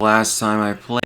last time I played.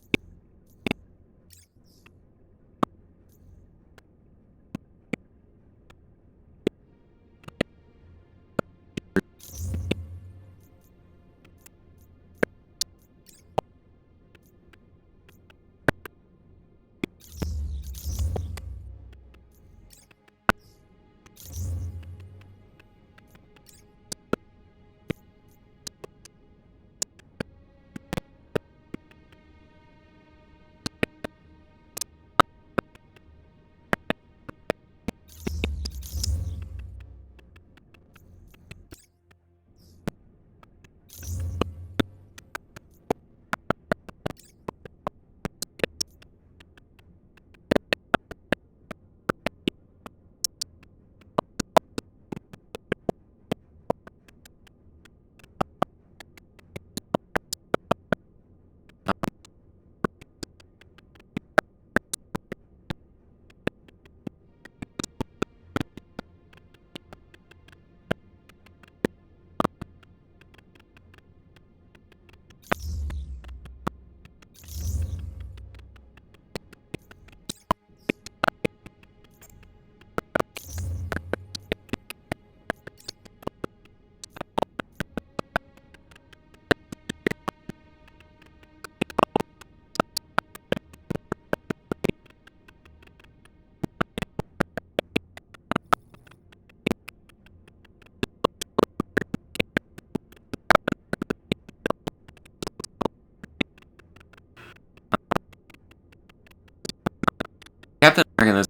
Captain America. This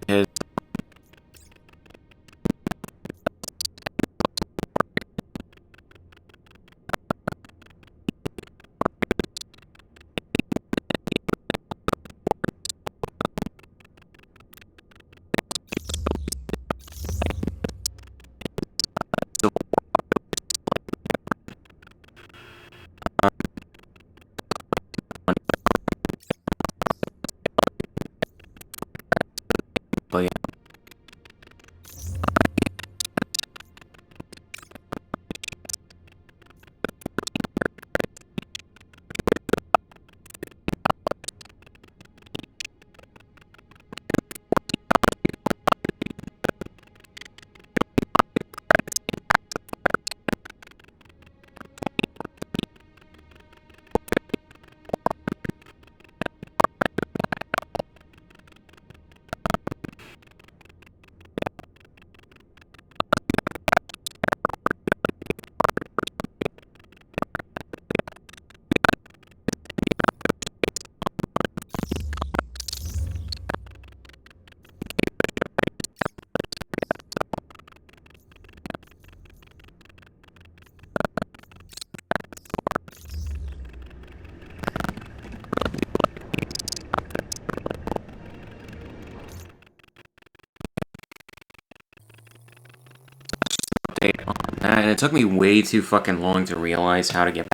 is but yeah. Update on that, and it took me way too fucking long to realize how to get back.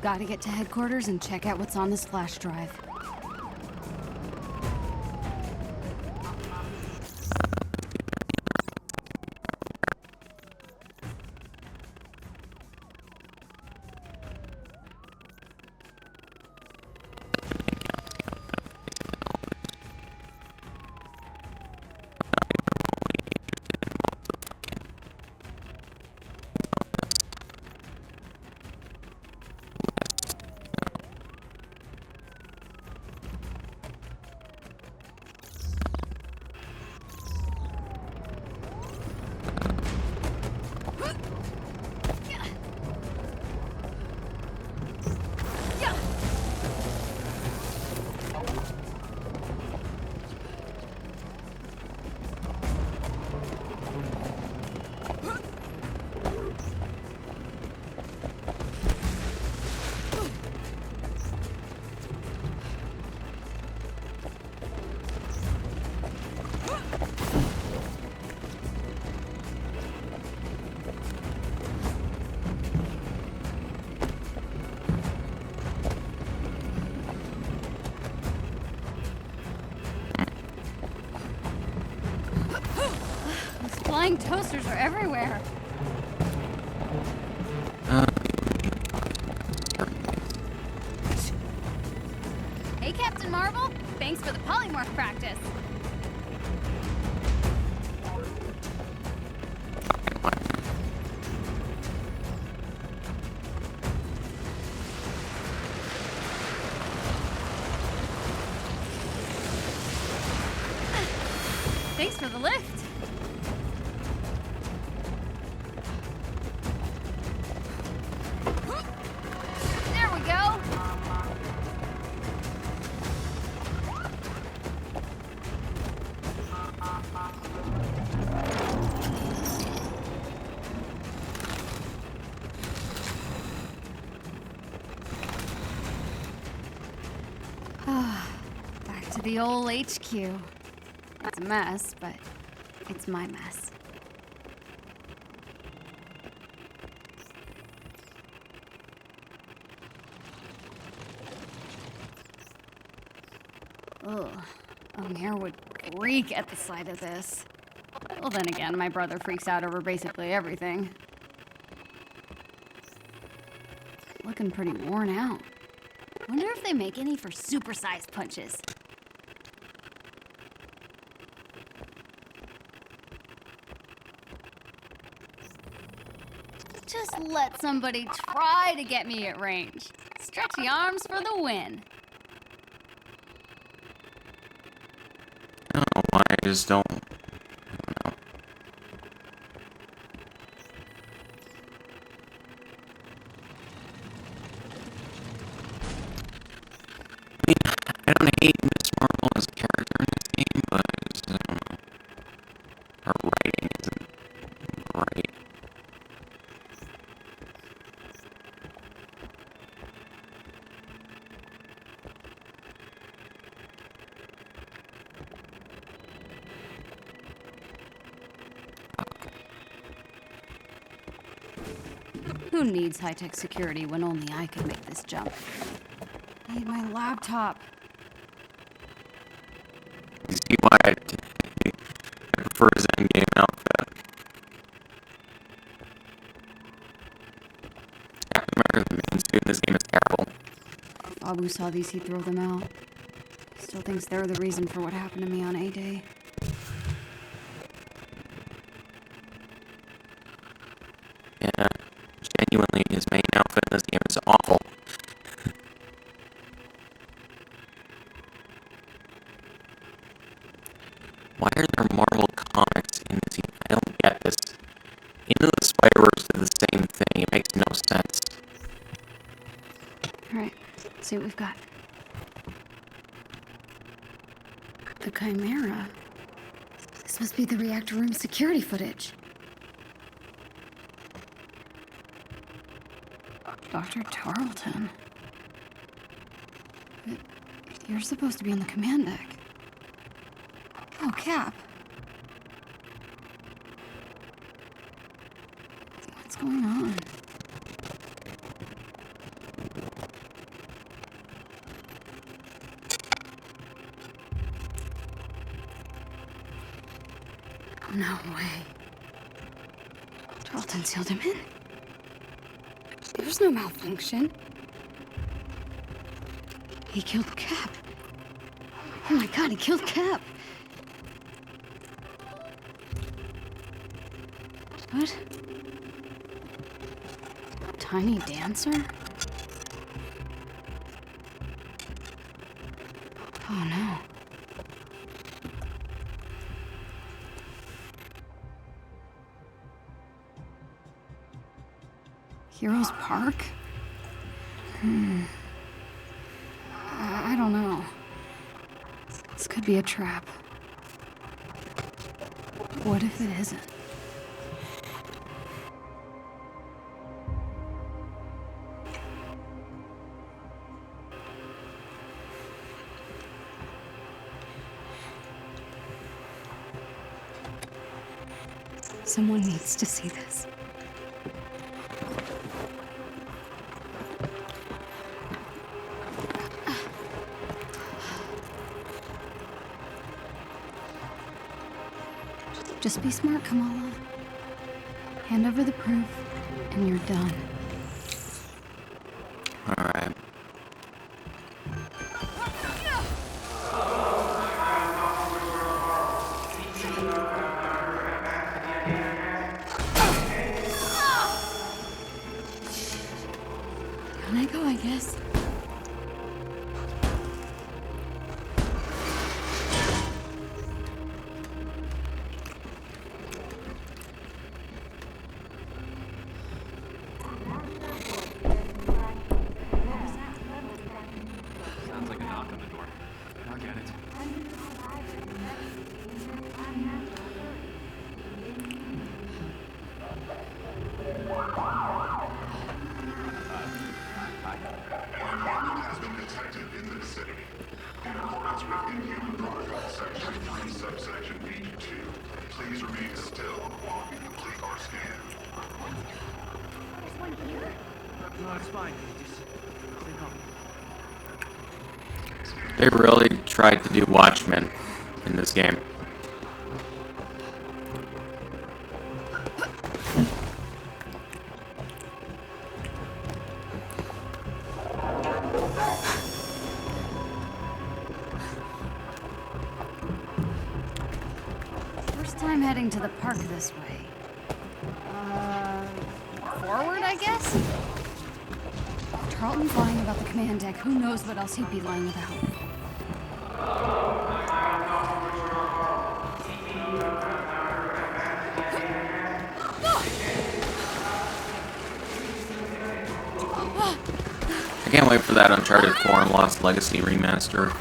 Gotta get to headquarters and check out what's on this flash drive. flying toasters are everywhere. Hey, Captain Marvel. Thanks for the polymorph practice. Thanks for the lift. There we go. Back to the old HQ. It's a mess, but it's my mess. Ugh, O'Neill would freak at the sight of this. Well, then again, my brother freaks out over basically everything. Looking pretty worn out. Wonder if they make any for supersized punches. Just let somebody try to get me at range. Stretchy arms for the win. I don't know why I just don't. I don't hate Miss Marvel as a character in this game, but I just, I don't know. Her writing isn't great. Who needs high-tech security when only I can make this jump? I need my laptop. You see why I prefer his endgame outfit. Captain America, the main suit in this game, is terrible. If Abu saw these, he'd throw them out. He still thinks they're the reason for what happened to me on A-Day. Yeah, genuinely, his main outfit in this game is awful. Why are there Marvel comics in this game? I don't get this. Into the Spider-Verse did the same thing. It makes no sense. Alright, let's see what we've got. The Chimera. This must be the reactor room security footage. Dr. Tarleton. But you're supposed to be on the command deck. Oh, Cap. What's going on? No way. Tarleton sealed him in. There's no malfunction. He killed Cap. Oh my god, he killed Cap. What? Tiny dancer? Oh no. Heroes Park? I don't know. This could be a trap. What if it isn't? Someone needs to see this. Just be smart, Kamala. Hand over the proof, and you're done. Alright. Down I go, I guess. Sounds like a knock on the door. I'll get it. Has been detected in the vicinity. In accordance with Inhuman Protocol Section 3, subsection B2, please remain still while we complete our scan. No, it's fine. Just stay calm. They really tried to do Watchmen in this game. First time heading to the park this way. Forward, I guess? Tarleton's lying about the command deck. Who knows what else he'd be lying about? I can't wait for that Uncharted 4 and Lost Legacy remaster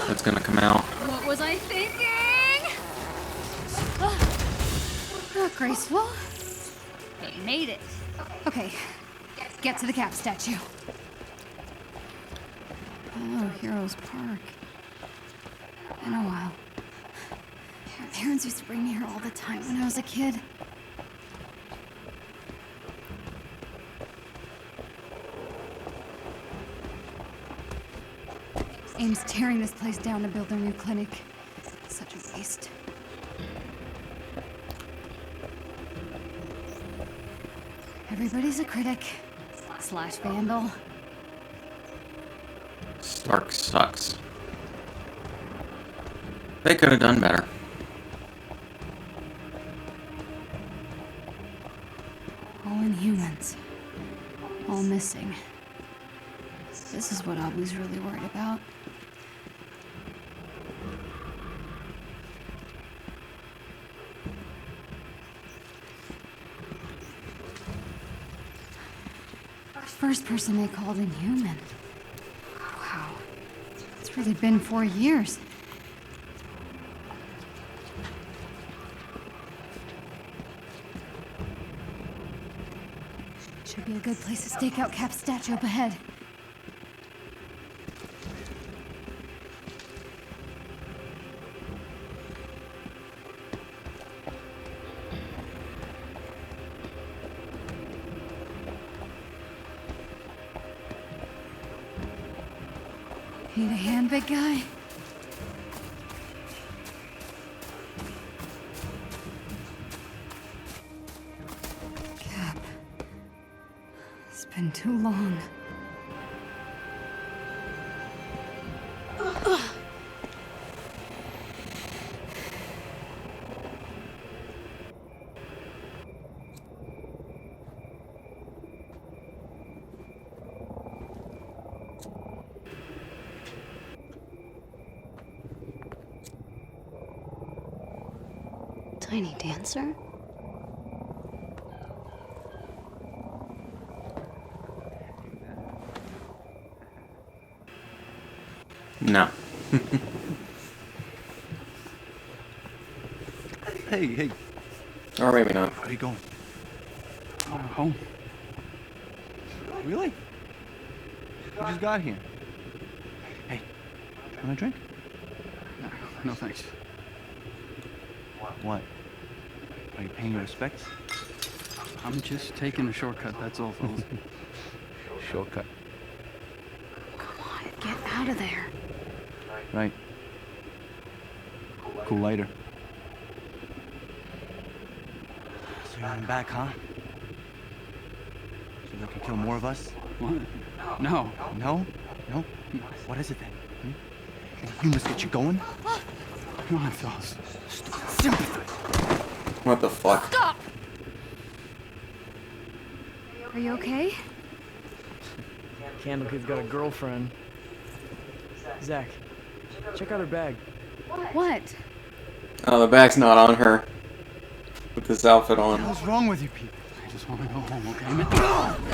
that's gonna come out. What was I thinking? Not graceful. They made it. Okay, get to the Cap statue. Oh, Heroes Park. Been a while. My parents used to bring me here all the time when I was a kid. AIM's tearing this place down to build their new clinic. Such a waste. Everybody's a critic slash vandal. Stark sucks. They could have done better. All Inhumans. All missing. This is what Abu's really worried about. First person they called Inhuman. Wow. It's really been 4 years. Should be a good place to stake out Cap's statue up ahead. Need a hand, big guy? Cap. It's been too long. Tiny dancer? No. Hey, Or maybe not. where are you going? Home. Really? We just got here. Hey, want a drink? No, thanks. What? Are you paying your respects? I'm just taking a shortcut, that's all, fellas. Shortcut. Come on, get out of there. Right. Cool later. you're running back, huh? So they can kill more of us? What? No. No? No? What is it then? You must get you going? Come on, fellas. Sympathy. What the fuck? Stop! Are you okay? Candle Kid's got a girlfriend. Zach, check out her bag. What? Oh, the bag's not on her. With this outfit on. What's wrong with you people? I just want to go home, okay?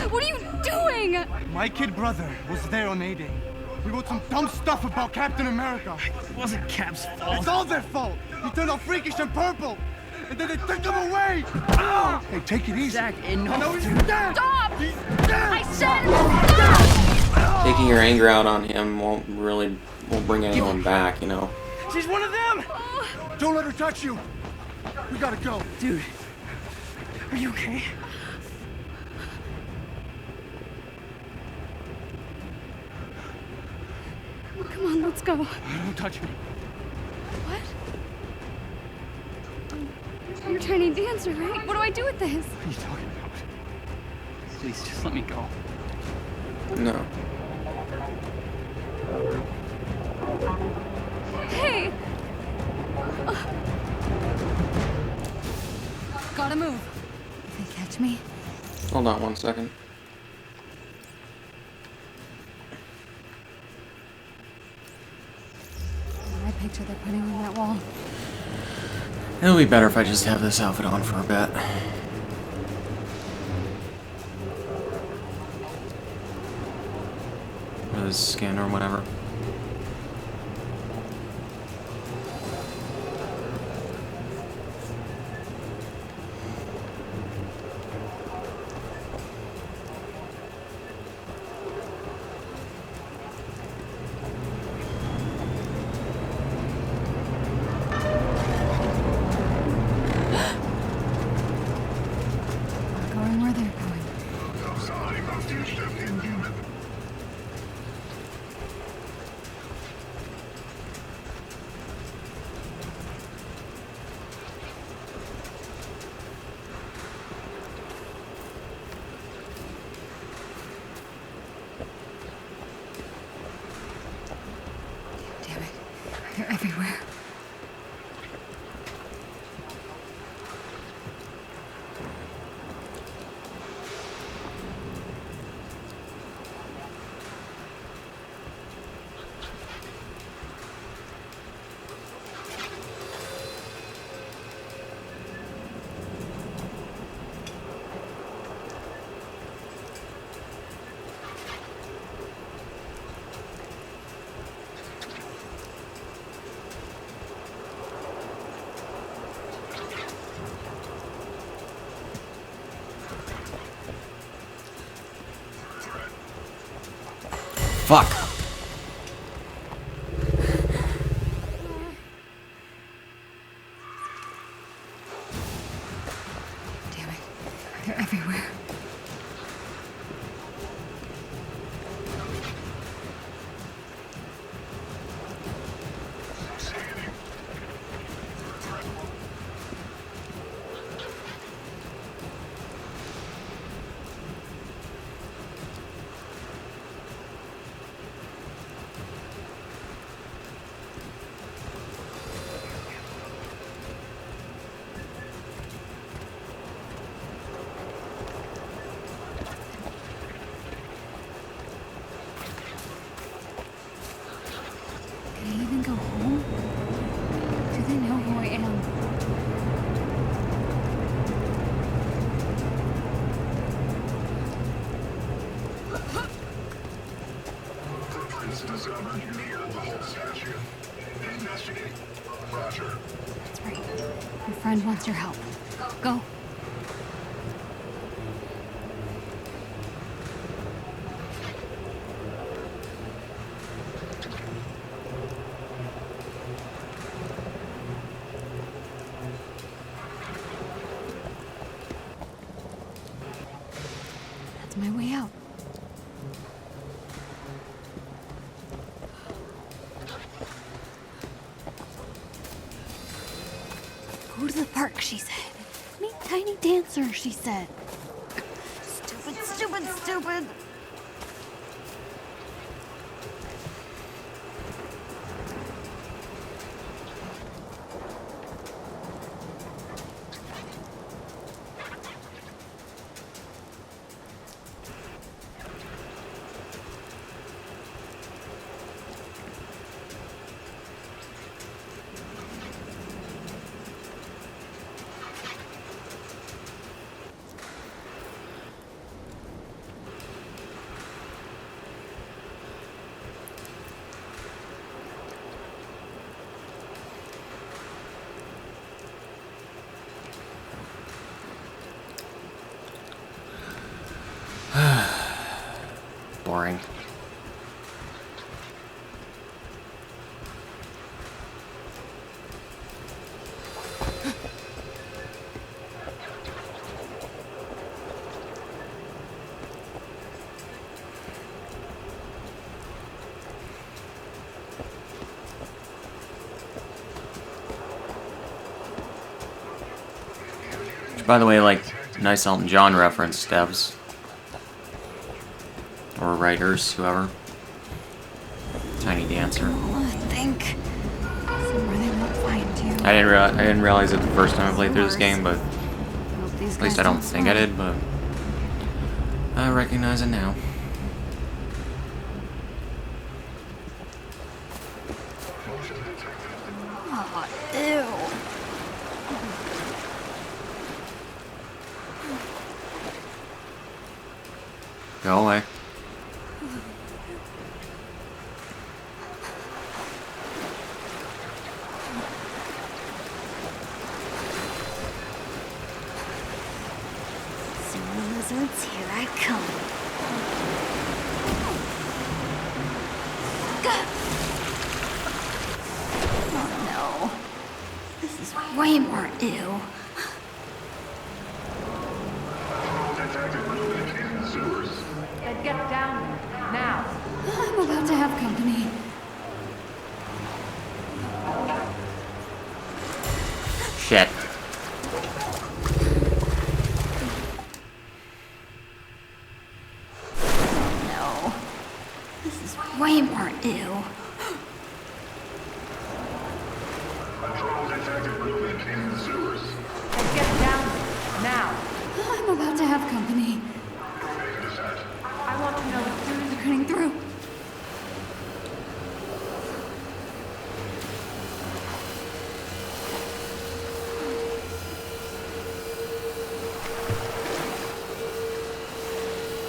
What are you doing? My kid brother was there on A-Day. We wrote some dumb stuff about Captain America. It wasn't Cap's fault. It's all their fault. He turned all freakish and purple. And then they took him away. Hey, take it easy. Zach, enough. No, he's dead. Stop! He's dead. I said stop! Taking your anger out on him won't bring anyone back, you know. She's one of them! Don't let her touch you. We gotta go. Dude, are you okay? Come on, let's go. Don't touch me. What? You're a tiny dancer, right? What do I do with this? What are you talking about? Please, just let me go. No. Hey! Gotta move. If they catch me, Hold on 1 second. my picture they're putting on that wall. It'll be better if I just have this outfit on for a bit. Or this skin or whatever. Going where they're going. Damn it. They're everywhere. Fuck! Damn it. They're everywhere. Can I even go home? Do they know who I am? Footprints discovered near the whole statue. Investigate. Roger. That's right. Your friend wants your help. Go. That's my way out. Go to the park, she said. Meet Tiny dancer, she said. Stupid, stupid, stupid. Boring. Which, by the way, like, nice Elton John reference, devs. Or writers, whoever. Tiny dancer. I think somewhere they won't find you. I didn't realize it the first time I played through this game, but Hope these at least guys I don't think I spot. did, but I recognize it now. Oh, ew. Go away. Sewer lizards, here I come. Oh no. This is way more ew. Detected movement in the sewers. Then get down now. I'm about to have company. Shit. No. This is way more ew. Control detected movement in the sewers. Then get down now. I'm about to have company. I want to know as soon as They're cutting through.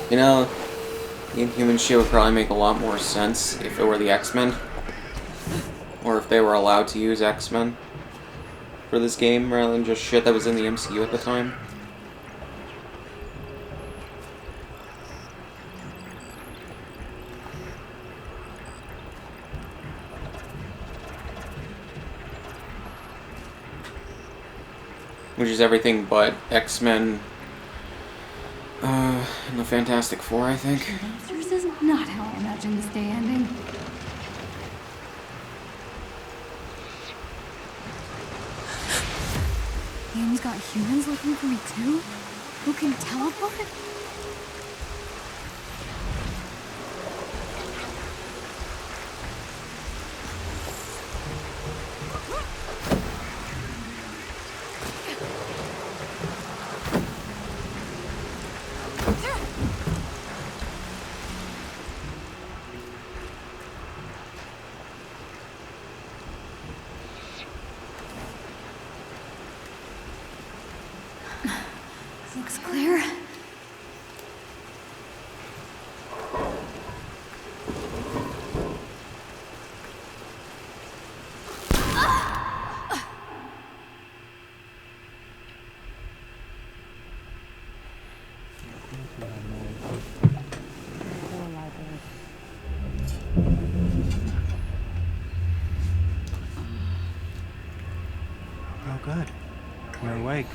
You know, the Inhuman shit would probably make a lot more sense if it were the X-Men. Or if they were allowed to use X-Men for this game rather than just shit that was in the MCU at the time. Which is everything but X-Men and the Fantastic Four, I think. This is not how I imagined this day ending. Game's got humans looking for me too? Who can teleport? Looks clear. Oh, good. You're awake.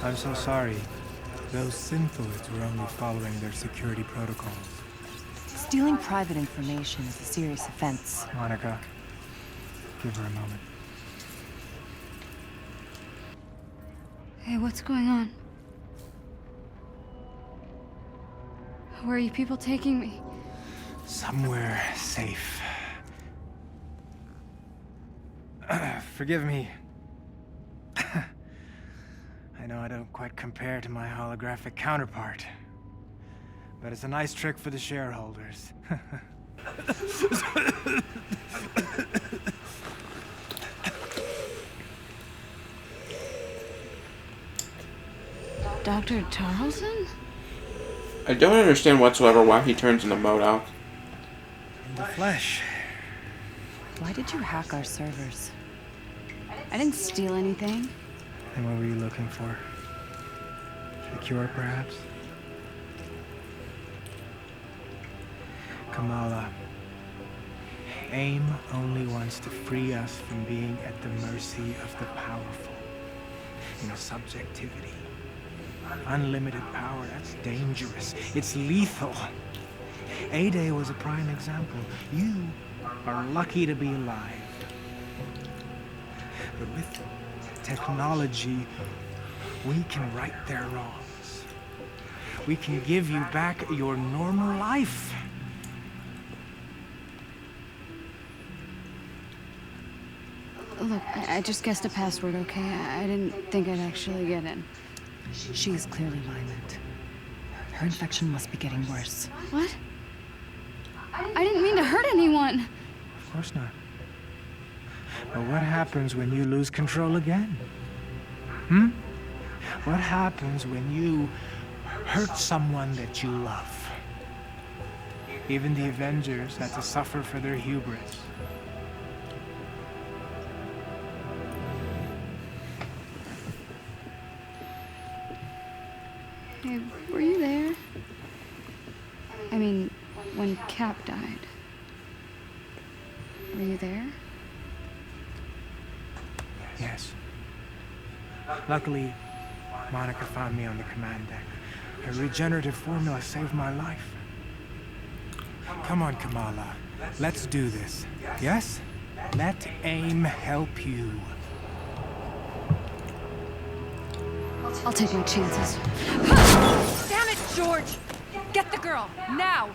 I'm so sorry. Those synthoids were only following their security protocols. Stealing private information is a serious offense. Monica, give her a moment. Hey, what's going on? Where are you people taking me? Somewhere safe. Forgive me. I know I don't quite compare to my holographic counterpart, but it's a nice trick for the shareholders. Dr. Tarleton? I don't understand whatsoever why he turns into Modoc. In the flesh. Why did you hack our servers? I didn't steal anything. And what were you looking for? The cure, perhaps? Kamala, AIM only wants to free us from being at the mercy of the powerful. You know, subjectivity. Unlimited power, that's dangerous. It's lethal. A-Day was a prime example. You are lucky to be alive. But with technology, we can right their wrongs. We can give you back your normal life. Look, I just guessed a password, okay? I didn't think I'd actually get in. She is clearly violent. Her infection must be getting worse. What? I didn't mean to hurt anyone. Of course not. But what happens when you lose control again? What happens when you hurt someone that you love? Even the Avengers had to suffer for their hubris. Hey, were you there? I mean, when Cap died. Were you there? Yes. Luckily, Monica found me on the command deck. Her regenerative formula saved my life. Come on, Kamala. Let's do this. Yes? Let AIM help you. I'll take my chances. Damn it, George! Get the girl, now!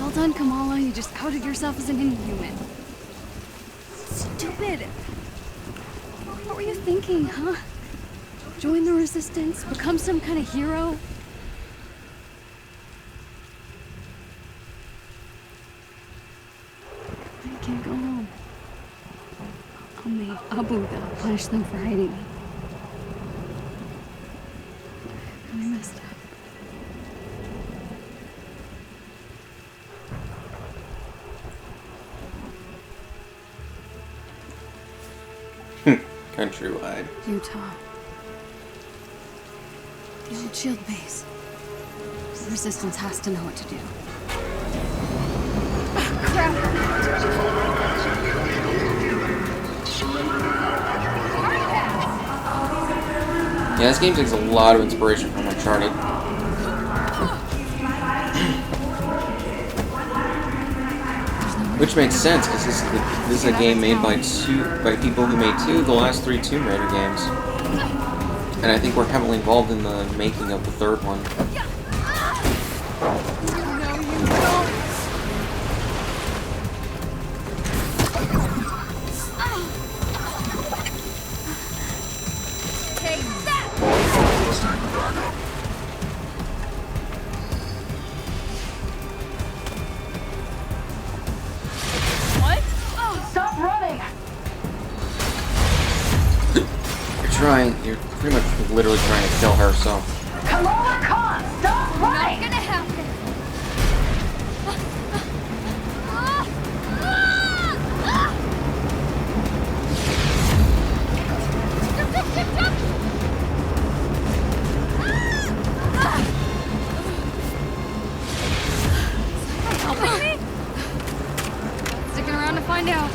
Well done, Kamala. You just outed yourself as an inhuman. Stupid! What were you thinking, huh? Join the resistance? Become some kind of hero? I can't go home. I'll make Abu punish them for hiding me. And I messed up. Countrywide. Utah. The old shield base. The resistance has to know what to do. Yeah, this game takes a lot of inspiration from Uncharted. Which makes sense, because this is a game made by people who made the last 3 Tomb Raider games. And I think we're heavily involved in the making of the 3rd one. You're pretty much literally trying to kill her, so. Kamala Khan, stop running! Not gonna happen. Helping me? Sticking around to find out.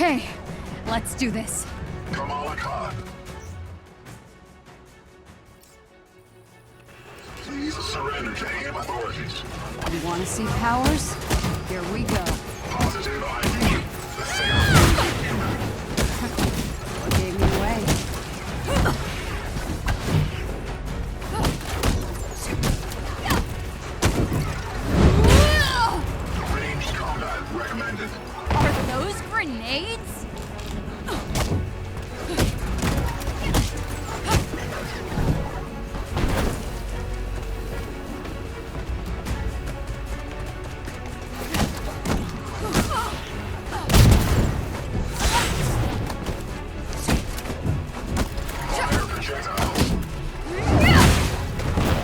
Okay, let's do this. Kamala Khan. Please surrender to AIM authorities. You want to see powers? Here we go. Positive ID. The Seance is human. What gave me away? Ranged combat recommended. Are those grenades?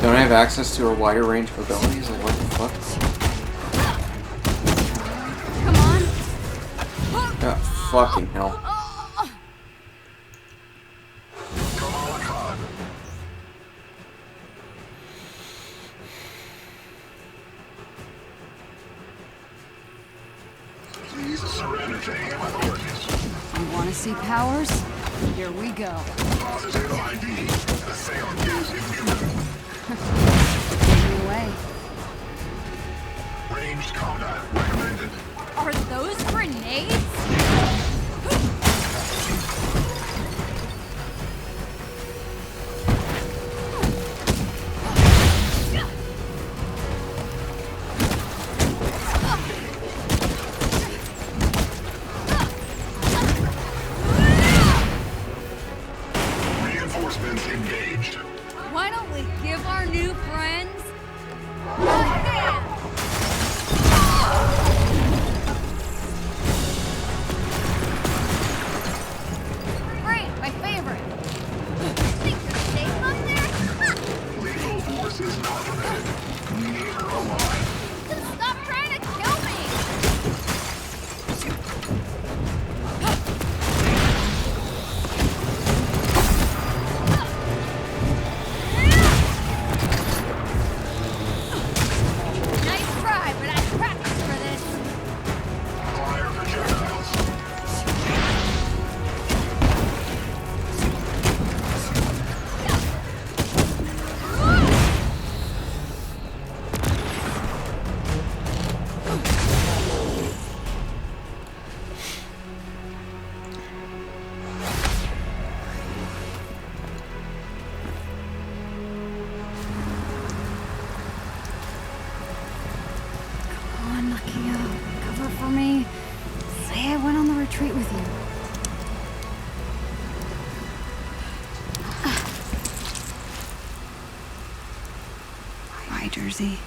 Don't I have access to a wider range of abilities? Like, what the fuck? Come on. Oh, fucking hell. Kamala Khan. Please surrender to AIM authorities. You want to see powers? Here we go. Positive ID. The Seance is inhuman. Gave me away. Ranged combat recommended. Are those grenades? Reinforcements engaged. Why don't we give our new friends a hand? Great, my favorite. Think you're safe up there? Lethal force is not permitted. We need her alive. Stop trying to kill me! Nice try, but I practiced for this. Fire projectiles. Come on, Nakia. Cover for me. Say I went on the retreat with you. Bye, Jersey.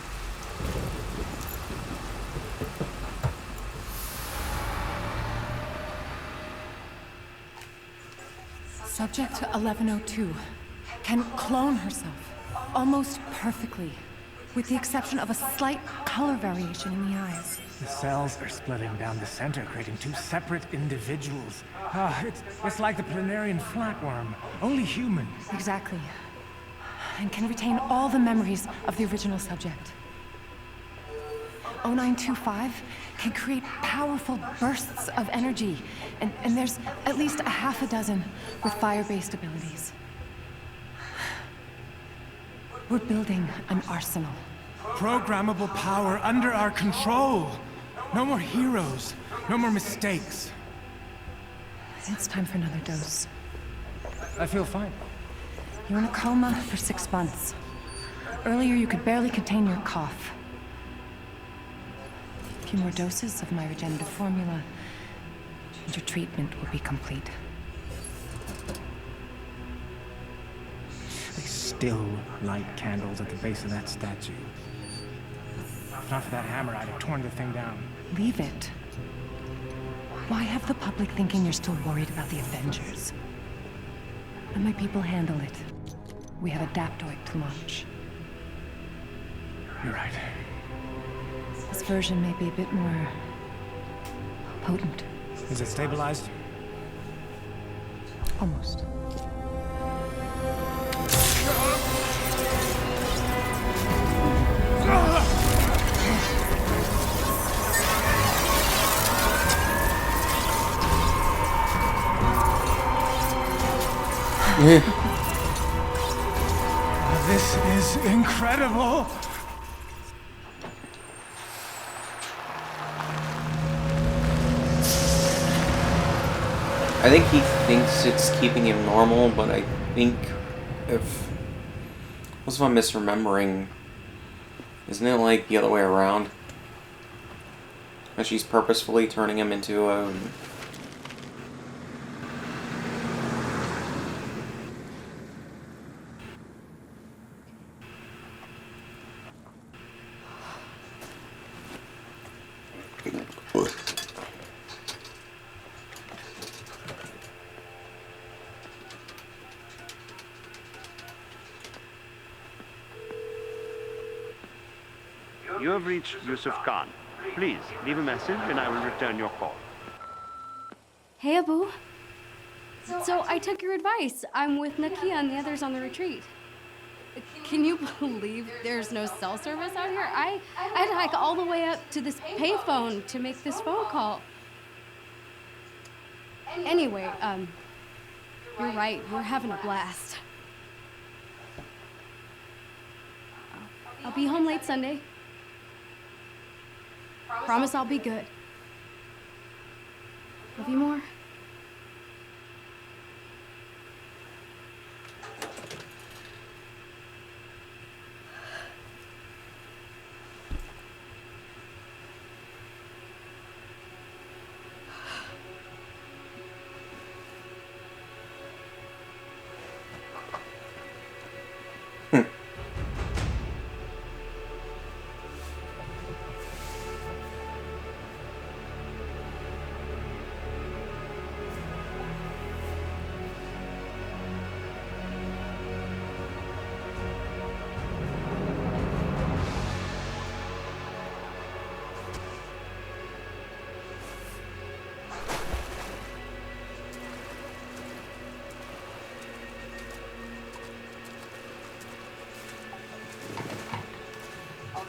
Subject 1102 can clone herself almost perfectly, with the exception of a slight color variation in the eyes. The cells are splitting down the center, creating two separate individuals. It's like the planarian flatworm, only human. Exactly. And can retain all the memories of the original subject. 0925 can create powerful bursts of energy, and there's at least a half a dozen with fire-based abilities. We're building an arsenal. Programmable power under our control. No more heroes, no more mistakes. It's time for another dose. I feel fine. You're in a coma for 6 months. Earlier, you could barely contain your cough. A few more doses of my regenerative formula, and your treatment will be complete. They still light candles at the base of that statue. If not for that hammer, I'd have torn the thing down. Leave it. Why have the public thinking you're still worried about the Avengers? Let my people handle it. We have Adaptoid to launch. You're right. This version may be a bit more potent. Is it stabilized? Almost. This is incredible. I think he thinks it's keeping him normal, but I think if I'm misremembering, isn't it like the other way around? That she's purposefully turning him into a... You have reached Yusuf Khan. Please, leave a message and I will return your call. Hey, Abu. So I took your advice. I'm with Nakia and the others on the retreat. Can you believe there's no cell service out here? I had to hike all the way up to this payphone to make this phone call. Anyway, you're right. We're having a blast. I'll be home late Sunday. Promise I'll be good. Love you more.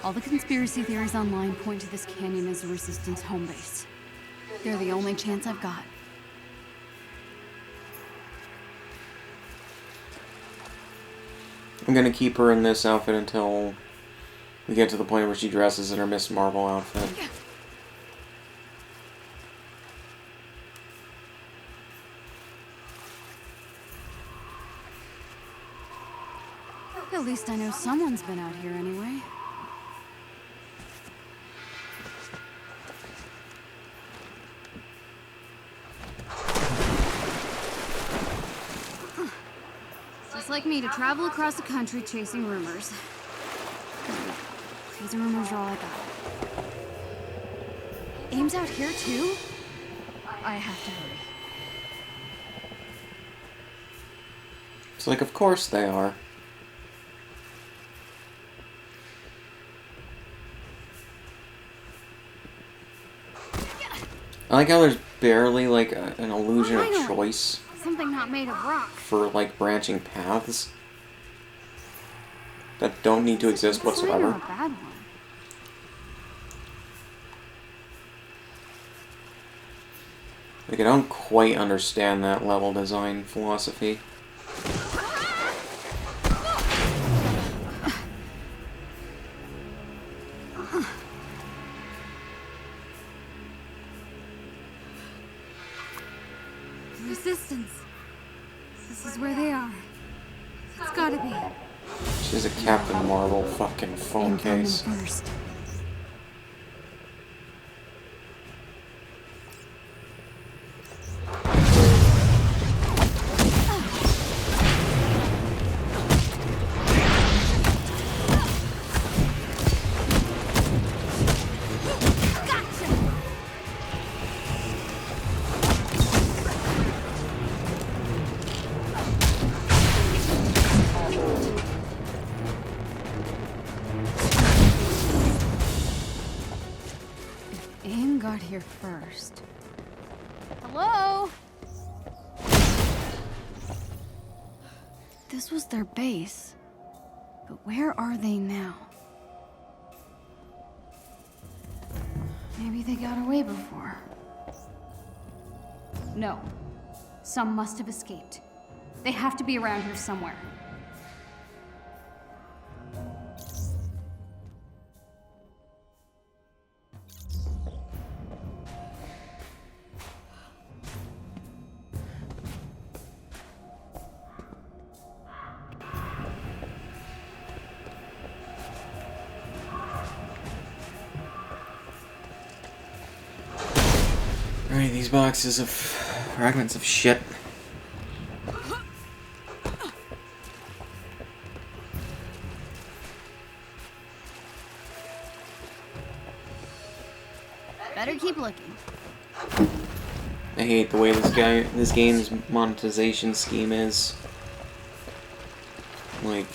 All the conspiracy theories online point to this canyon as the Resistance home base. They're the only chance I've got. I'm gonna keep her in this outfit until we get to the point where she dresses in her Miss Marvel outfit. At least I know someone's been out here anyway. Just like me to travel across the country chasing rumors. These rumors are all I got. Aim's out here too? I have to hurry. It's like, of course they are. I like how there's barely, like, an illusion of choice. Something not made of rock. For, like, branching paths that don't need to exist whatsoever. It's not a bad one. Like, I don't quite understand that level design philosophy. Resistance. This is where they are. It's gotta be. She's a Captain Marvel fucking phone case. First. Got here first. Hello? This was their base. But where are they now? Maybe they got away before. No. Some must have escaped. They have to be around here somewhere. Alright, these boxes of fragments of shit. Better keep looking. I hate the way this game's monetization scheme is. Like,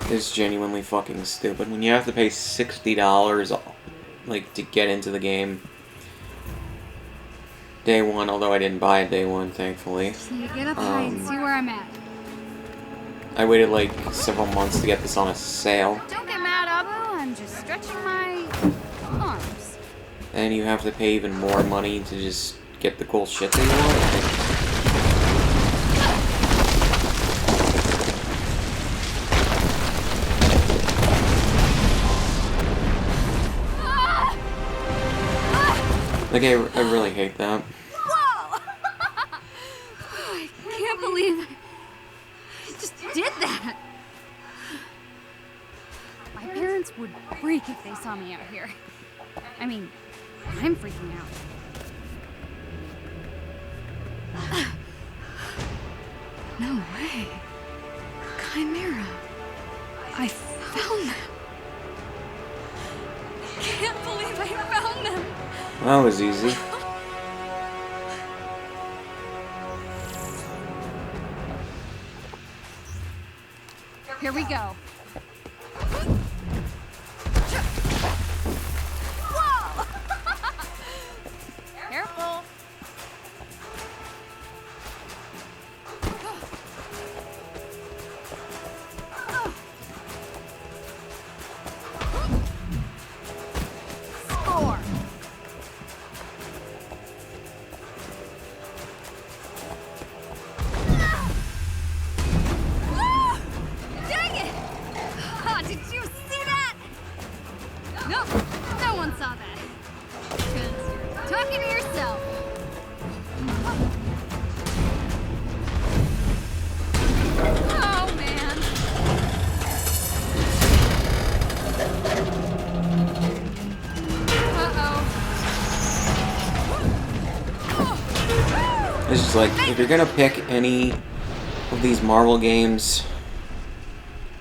it's genuinely fucking stupid. When you have to pay $60, like, to get into the game day one, although I didn't buy it day one, thankfully. So you get up high and see where I'm at. I waited like several months to get this on a sale. Don't get mad, Abu. I'm just stretching my arms. And you have to pay even more money to just get the cool shit that you want. Like, I really hate that. Whoa! I can't believe I just did that. My parents would freak if they saw me out here. I mean, I'm freaking out. No way. Chimera. I found them. I can't believe I found them. That was easy. Here we go. Whoa! Careful. Score. Dang it! Oh, did you see that? Nope, no one saw that. Because you're talking to yourself. Oh, man. Uh-oh. It's just like, if you're gonna pick any of these Marvel games,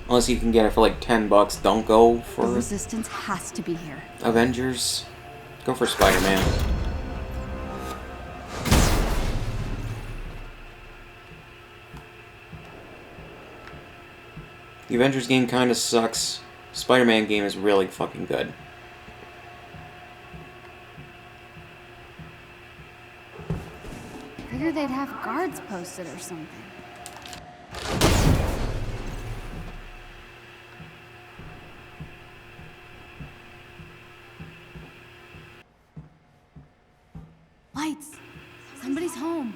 unless you can get it for like $10, don't go The for resistance has to be here. Avengers. Go for Spider-Man. The Avengers game kinda sucks. Spider-Man game is really fucking good. Figured they'd have guards posted or something. Lights! Somebody's home.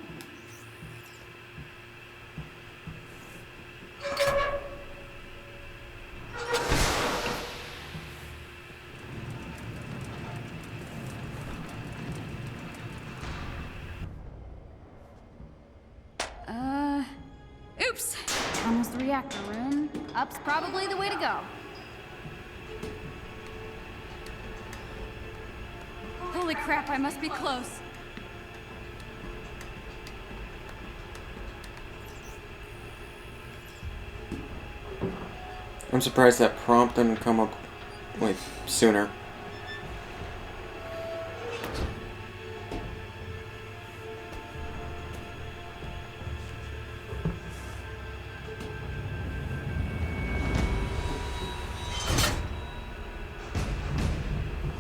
Oops! Down was the reactor room. Up's probably the way to go. Holy crap, I must be close. I'm surprised that prompt didn't come up, like, sooner.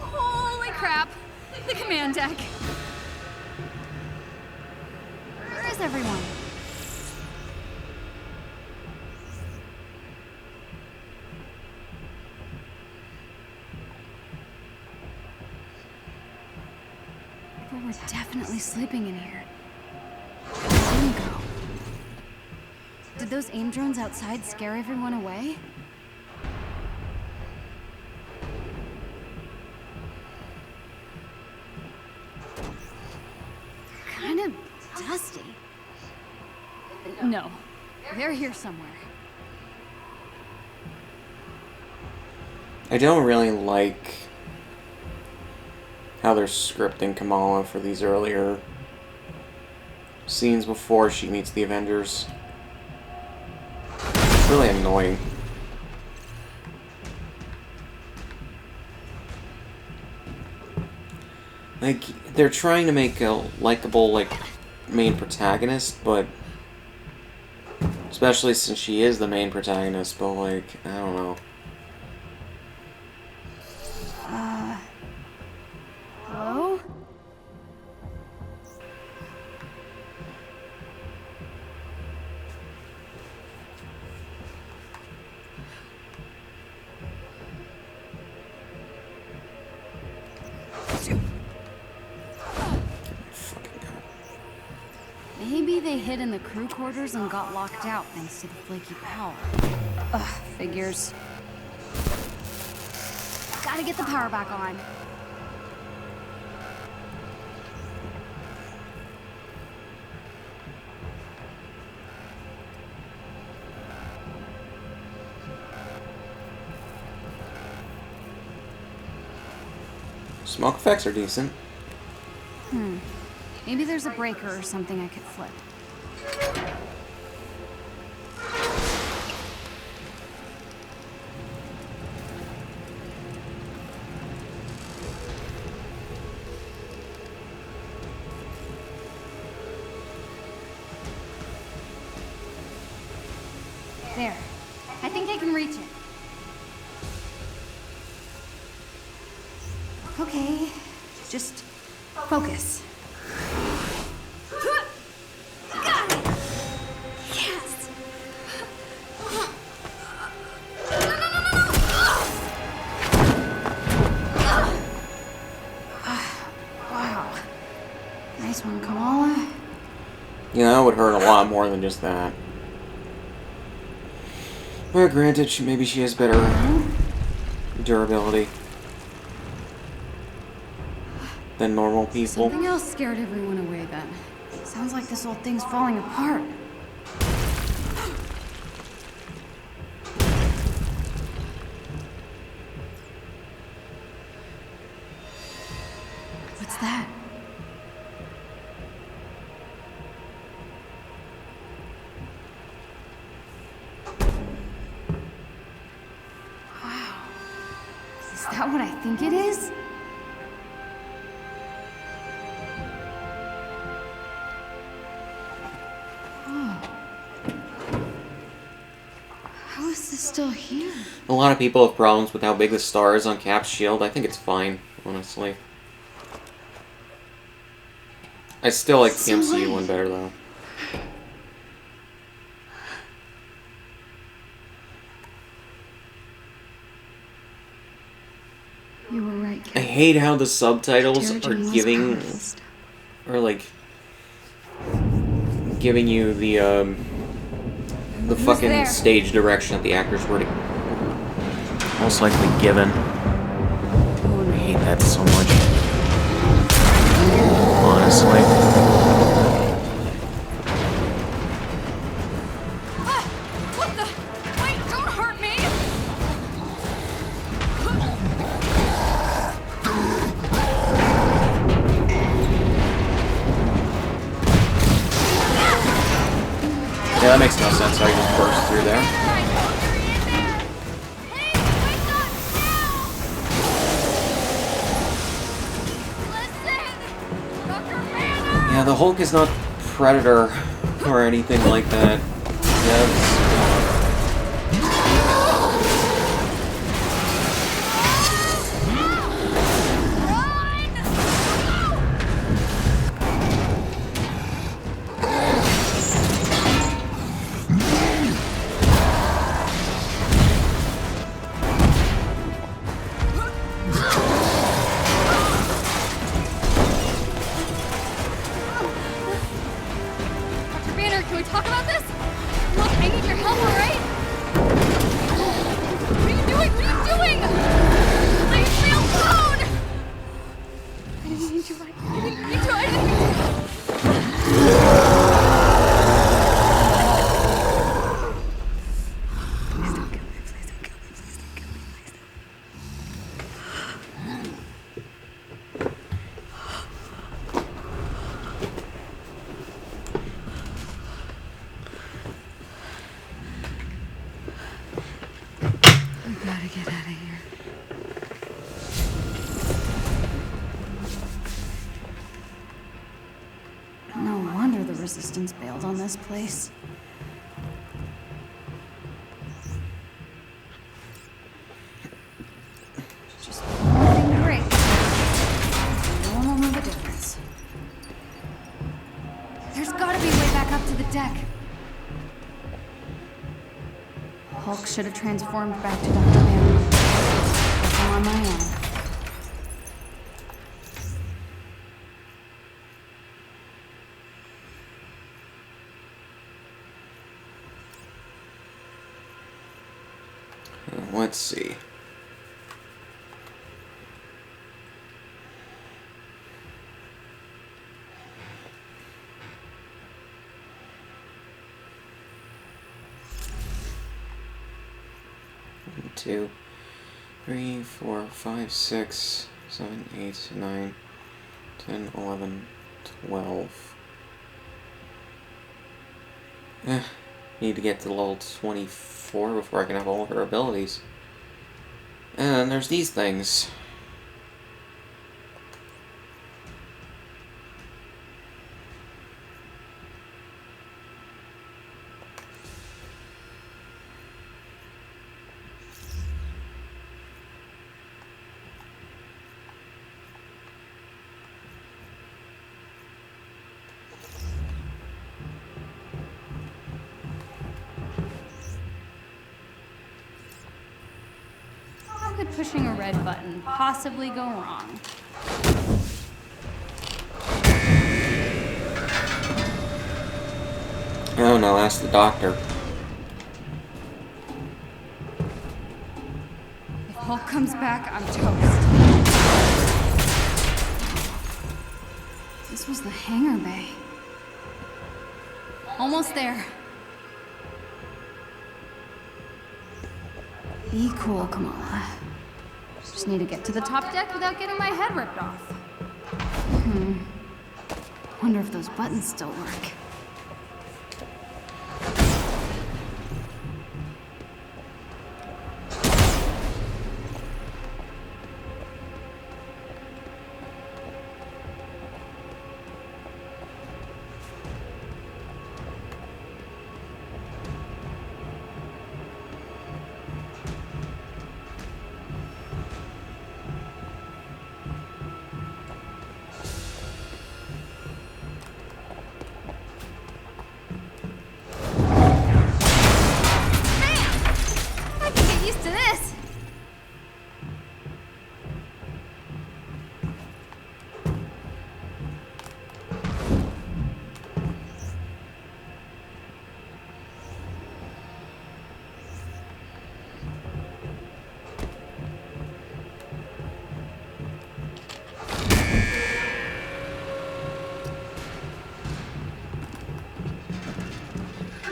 Holy crap! The command deck. Where is everyone? People were definitely sleeping in here. Bingo. Did those AIM drones outside scare everyone away? Kind of dusty. No, they're here somewhere. I don't really like how they're scripting Kamala for these earlier scenes before she meets the Avengers. It's really annoying. Like, they're trying to make a likable, like, main protagonist, but especially since she is the main protagonist, but, like, I don't know. Hello? Maybe they hid in the crew quarters and got locked out thanks to the flaky power. Ugh, figures. Gotta get the power back on. Smoke effects are decent. Maybe there's a breaker or something I could flip. There. I think I can reach it. Okay. Just focus. Got it! Yes! Wow. Nice one, Kamala. Yeah, that would hurt a lot more than just that. But granted, maybe she has better durability than normal people. Something else scared everyone away then. Sounds like this old thing's falling apart. What's that? Wow. Is that what I think it is? How is this still here? A lot of people have problems with how big the star is on Cap's shield. I think it's fine, honestly. I still like the MCU one better, though. You were right, I Cap. hate how the subtitles are Terrigen was giving, powerful stuff. or like, giving you the fucking there? stage direction that the actors were most likely given. I hate that so much. Honestly. What the? Wait, don't hurt me! Yeah, that makes no sense how you just burst through there. Yeah, the Hulk is not Predator or anything like that. Yeah, talk about this? Look, I need your help, alright? What are you doing? What are you doing? Leave me alone! I didn't mean to. I didn't mean to. I didn't mean to. Gotta get out of here. No wonder the Resistance bailed on this place. Just one thing to break. No one will know the difference. There's gotta be a way back up to the deck. Hulk should have transformed back to Dr. Banner. Guess I'm on my own. Let's see. One, 2, 3, 4, 5, 6, 7, 8, 9, 10, 11, 12. Need to get to level 24 before I can have all of her abilities. And then there's these things. How could pushing a red button possibly go wrong? Oh no, ask the doctor. If Hulk comes back, I'm toast. This was the hangar bay. Almost there. Be cool, Kamala. Just need to get to the top deck without getting my head ripped off. Wonder if those buttons still work.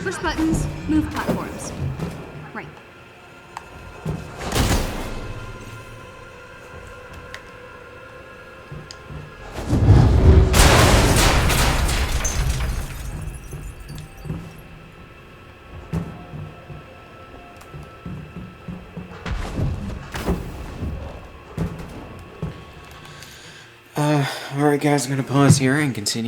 Push buttons, move platforms. Right. Alright guys, I'm gonna pause here and continue.